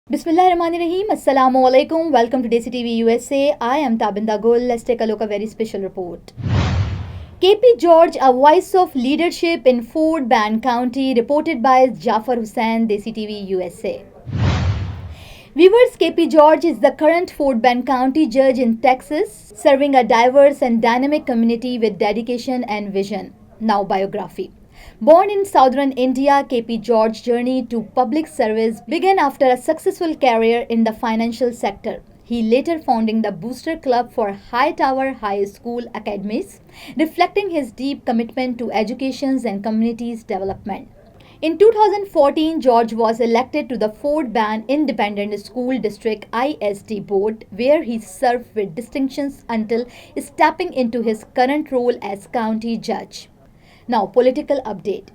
Bismillahirrahmanirrahim. Assalamu alaikum. Welcome to Desi TV USA. I am Tabinda Gul. Let's take a look at a very special report. KP George, a voice of leadership in Fort Bend County, reported by Jaffar Hussain, Desi TV USA. Viewers, KP George is the current Fort Bend County judge in Texas, serving a diverse and dynamic community with dedication and vision. Now, biography. Born in southern India, KP George's journey to public service began after a successful career in the financial sector. He later founding the Booster Club for Hightower High School Academies, reflecting his deep commitment to education and communities development. In 2014, George was elected to the Fort Bend Independent School District ISD Board, where he served with distinctions until stepping into his current role as county judge. Now, political update.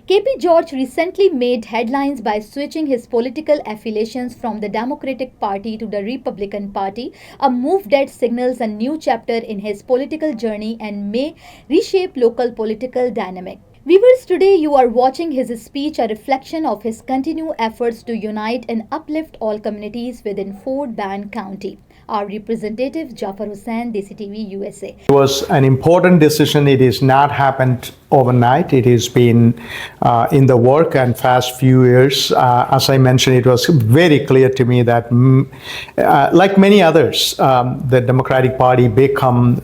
KP George recently made headlines by switching his political affiliations from the Democratic Party to the Republican Party, a move that signals a new chapter in his political journey and may reshape local political dynamic. Viewers, today you are watching his speech, a reflection of his continued efforts to unite and uplift all communities within Fort Bend County. Our representative Jaffar Hussain, Desi TV USA. It was an important decision. It has not happened overnight. It has been in the work and past few years. As I mentioned, it was very clear to me that, like many others, the Democratic Party become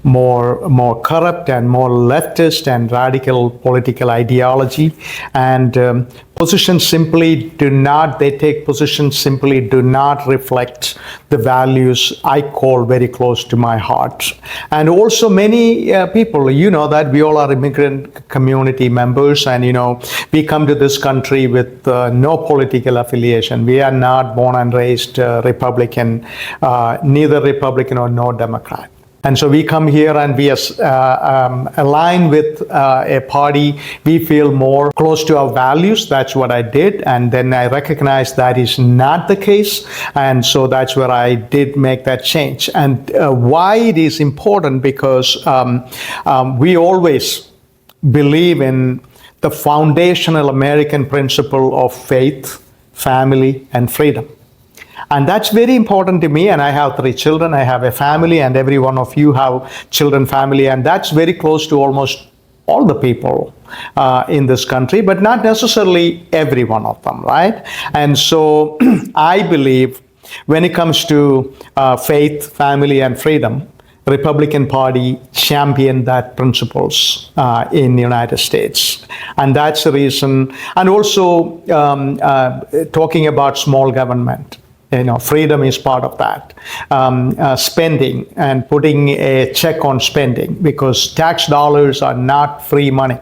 more corrupt and more leftist and radical political ideology, and positions simply do not. They take positions simply do not reflect the values I call very close to my heart. And also many people, that we all are immigrant community members, and we come to this country with no political affiliation. We are not born and raised Republican, neither Republican or no Democrat. And so we come here and we align with a party. We feel more close to our values. That's what I did. And then I recognized that is not the case. And so that's where I did make that change. And why it is important, because we always believe in the foundational American principle of faith, family, and freedom. And that's very important to me. And I have 3 children. I have a family, and every one of you have children, family. And that's very close to almost all the people in this country, but not necessarily every one of them, right? And so I believe when it comes to faith, family, and freedom, Republican Party championed that principles in the United States. And that's the reason. And also talking about small government. Freedom is part of that. Spending and putting a check on spending, because tax dollars are not free money.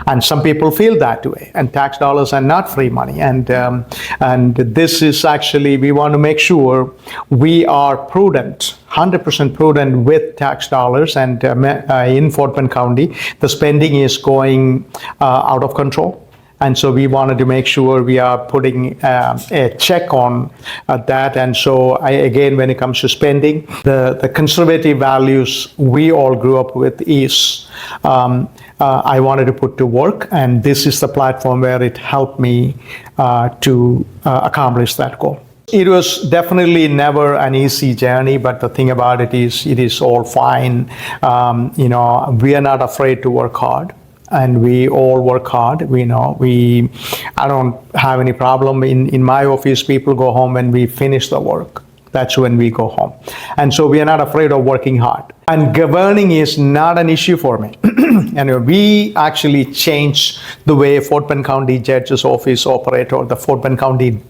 And some people feel that way, and tax dollars are not free money. And this is actually, we want to make sure we are prudent, 100% prudent with tax dollars. And in Fort Bend County, the spending is going out of control. And so we wanted to make sure we are putting a check on that. And so again, when it comes to spending, the conservative values we all grew up with is I wanted to put to work. And this is the platform where it helped me to accomplish that goal. It was definitely never an easy journey, but the thing about it is all fine. We are not afraid to work hard. And we all work hard. I don't have any problem. In my office, people go home when we finish the work. That's when we go home. And so we are not afraid of working hard. And governing is not an issue for me. And we actually changed the way Fort Bend County Judge's Office operate, or the Fort Bend County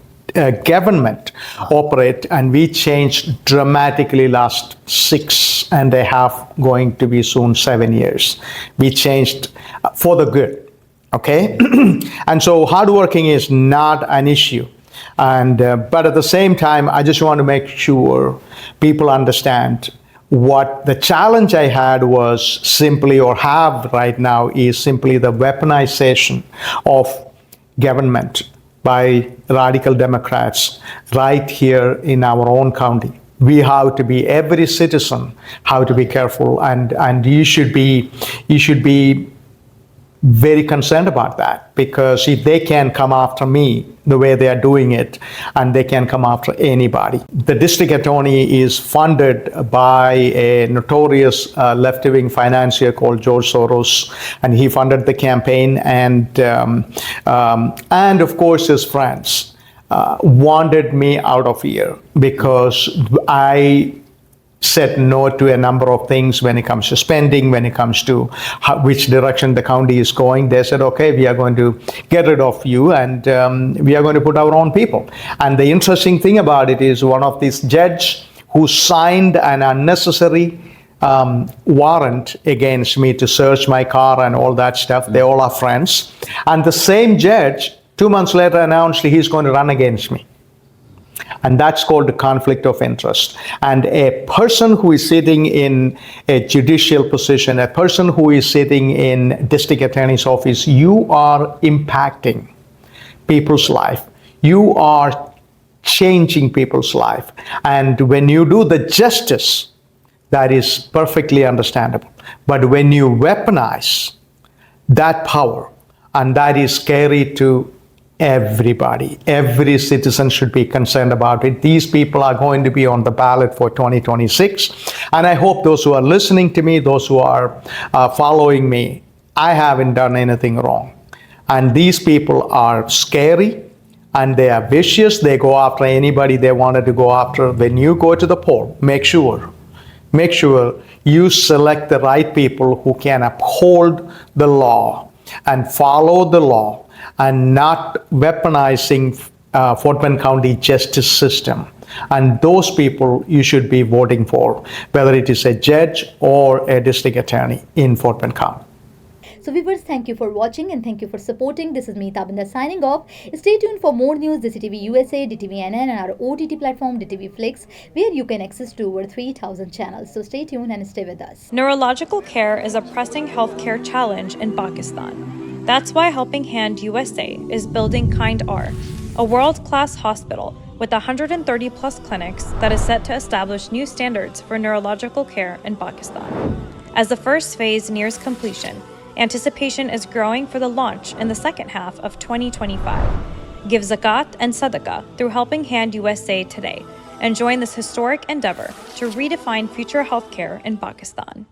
government operate, and we changed dramatically last 6.5, going to be soon 7 years. We changed for the good, okay? And so hardworking is not an issue. And but at the same time, I just want to make sure people understand what the challenge I had was simply, or have right now, is simply the weaponization of government by radical Democrats right here in our own county. We have to be, every citizen have to be careful, and you should be very concerned about that, because if they can come after me the way they are doing it, and they can come after anybody. The district attorney is funded by a notorious left-wing financier called George Soros, and he funded the campaign, and of course his friends wanted me out of here because I said no to a number of things when it comes to spending, when it comes to which direction the county is going. They said, okay, we are going to get rid of you, and we are going to put our own people. And the interesting thing about it is one of these judges who signed an unnecessary warrant against me to search my car and all that stuff, they all are friends. And the same judge 2 months later announced he's going to run against me. And that's called a conflict of interest. And a person who is sitting in a judicial position, a person who is sitting in district attorney's office, you are impacting people's life. You are changing people's life. And when you do the justice, that is perfectly understandable. But when you weaponize that power, and that is scary to everybody. Every citizen should be concerned about it. These people are going to be on the ballot for 2026. And I hope those who are listening to me, those who are following me, I haven't done anything wrong. And these people are scary, and they are vicious. They go after anybody they wanted to go after. When you go to the poll, make sure you select the right people who can uphold the law and follow the law, and not weaponizing Fort Bend County justice system. And those people you should be voting for, whether it is a judge or a district attorney in Fort Bend County. So viewers, thank you for watching and thank you for supporting. This is me, Tabinda, signing off. Stay tuned for more news, Desi TV USA, DTVNN, and our OTT platform, DTV Flix, where you can access to over 3,000 channels. So stay tuned and stay with us. Neurological care is a pressing healthcare challenge in Pakistan. That's why Helping Hand USA is building Kind R, a world-class hospital with 130 plus clinics that is set to establish new standards for neurological care in Pakistan. As the first phase nears completion, anticipation is growing for the launch in the second half of 2025. Give zakat and sadaqah through Helping Hand USA today and join this historic endeavor to redefine future healthcare in Pakistan.